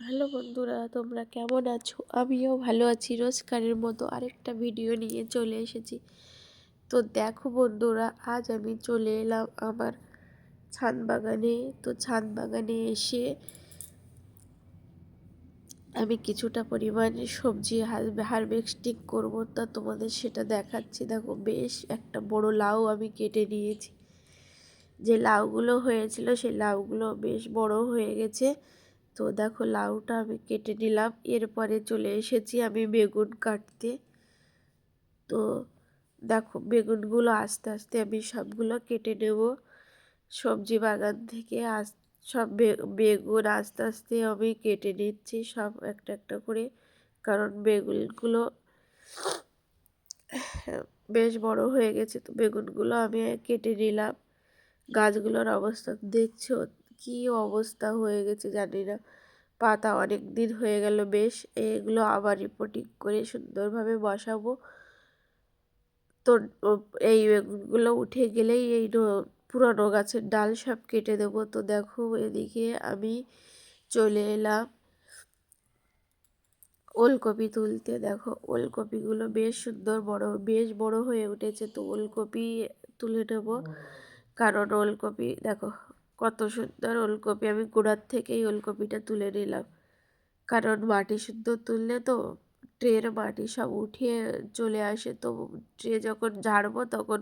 Hello বন্ধুরা, তোমরা কেমন আছো? আমিও ভালো আছি। রোজকারের মতো আরেকটা ভিডিও নিয়ে চলে এসেছি। তো দেখো বন্ধুরা, আজ আমি চলে এলাম আমার ছাদ বাগানে। তো ছাদ বাগানে এসে আমি কিছুটা পরিমাণে সবজি হারভেস্টিং করবো, তা তোমাদের সেটা দেখাচ্ছি। দেখো, বেশ একটা বড় লাউ আমি কেটে নিয়েছি। যে লাউগুলো হয়েছিল সেই লাউগুলো বেশ বড় হয়ে গেছে। তো দেখো, লাউটা আমি কেটে নিলাম। এরপরে চলে এসেছি আমি বেগুন কাটতে। তো দেখো, বেগুনগুলো আস্তে আস্তে আমি সবগুলো কেটে নেব সবজি বাগান থেকে। সব বেগুন আস্তে আস্তে আমি কেটে নিচ্ছি সব একটা একটা করে, কারণ বেগুনগুলো বেশ বড় হয়ে গেছে। তো বেগুনগুলো আমি কেটে নিলাম। গাছগুলোর অবস্থা দেখছো কি অবস্থা হয়ে গেছে জানি না, পাতা অনেক দিন হয়ে গেল। বেশ, এগুলো আবার রিপোর্টিং করে সুন্দরভাবে বসাবো। তো এই বেগুনগুলো উঠে গেলেই এই পুরনো গাছের ডাল সব কেটে দেবো। তো দেখো, এদিকে আমি চলে এলাম ওলকপি তুলতে। দেখো, ওলকপিগুলো বেশ সুন্দর বেশ বড় হয়ে উঠেছে। তো ওলকপি তুলে নেব, কারণ ওলকপি দেখো কত সুন্দর ওলকপি। আমি গোড়ার থেকেই ওলকপিটা তুলে নিলাম, কারণ মাটি শুদ্ধ তুললে তো ট্রের মাটি সব উঠিয়ে চলে আসে। তো ট্রে যখন ঝাড়বো তখন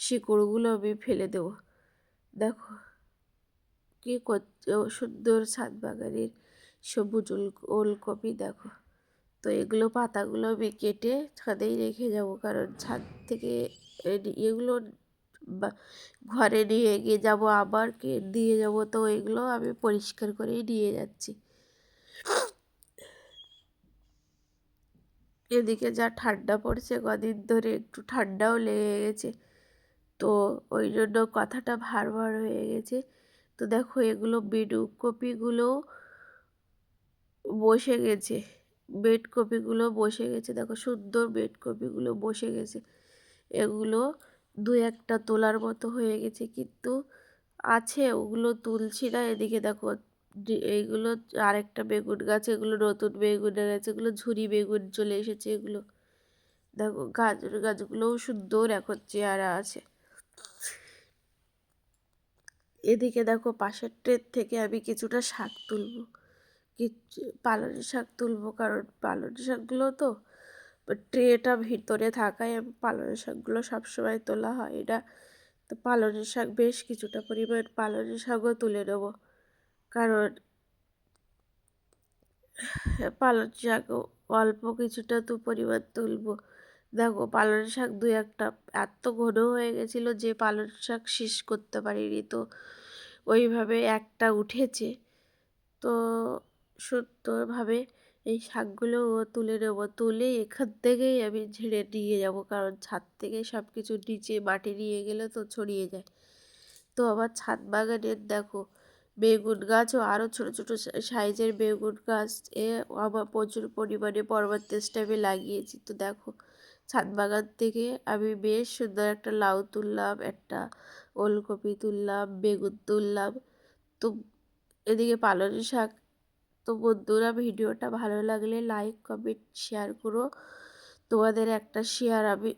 শিকড়গুলো আমি ফেলে দেবো। দেখো কি সুন্দর ছাদ বাগানের সবুজ ওলকপি। দেখো, তো এগুলো পাতাগুলো আমি কেটে ছাদেই রেখে যাব, কারণ ছাদ থেকে এগুলো ঘরে নিয়ে গিয়ে যাবো, আবার দিয়ে যাব। তো এগুলো আমি পরিষ্কার করেই নিয়ে যাচ্ছি। এদিকে যা ঠান্ডা পড়ছে কদিন ধরে, একটু ঠান্ডাও লেগে গেছে। তো ওই জন্য কথাটা ভার হয়ে গেছে। তো দেখো, এগুলো কপিগুলো বসে গেছে। কপিগুলো বসে গেছে। দেখো, সুন্দর কপিগুলো বসে গেছে। এগুলো দু একটা তোলার মতো হয়ে গেছে, কিন্তু আছে, ওগুলো তুলছি না। এদিকে দেখো, এইগুলো আরেকটা বেগুন গাছ, এগুলো নতুন বেগুন গাছ, এগুলো ঝুরি বেগুন চলে এসেছে এগুলো। দেখো, গাছগুলোও সুন্দর এখন চেহারা আছে। এদিকে দেখো, পাশের ট্রের থেকে আমি কিছুটা শাক তুলবো, পালং শাক তুলবো, কারণ পালং শাকগুলো তো ট্রেটা ভিতরে থাকায় আমি পালং শাকগুলো সবসময় তোলা হয় না। তো পালং শাক বেশ কিছুটা পরিমাণ পালং শাকও তুলে নেবো, কারণ পালং শাকও অল্প কিছুটা তো পরিমাণ তুলবো। দেখো, পালং শাক দু একটা এত ঘন হয়ে গেছিলো যে পালং শাক শেষ করতে পারিনি। তো ওইভাবে একটা উঠেছে। তো সুন্দরভাবে এই শাকগুলোও তুলে নেবো। তুলে এখান থেকেই আমি ঝেড়ে নিয়ে যাব, কারণ ছাদ থেকে সব কিছু নিচে মাটি নিয়ে গেলে তো ছড়িয়ে যায়। তো আমার ছাদ বাগানের দেখো, বেগুন গাছ ও আরও ছোটো ছোটো সাইজের বেগুন গাছ আবার প্রচুর পরিমাণে পরবর্তী স্টেপে লাগিয়েছি। তো দেখো, ছাদ বাগান থেকে আমি বেশ সুন্দর একটা লাউ তুললাম, একটা ওলকপি তুললাম, বেগুন তুললাম। তো এদিকে পালং শাক। তো বন্ধুরা, ভিডিওটা ভালো লাগলে লাইক কমেন্ট শেয়ার করো। তোমাদের একটা শেয়ার আমি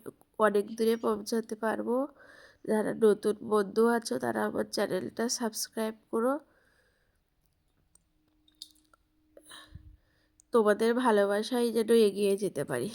অনেক দূরে পৌঁছাতে পারবো। যারা নতুন বন্ধু আছো তারা আমার চ্যানেলটা সাবস্ক্রাইব করো। তোমাদের ভালোবাসায় যেন এগিয়ে যেতে পারি।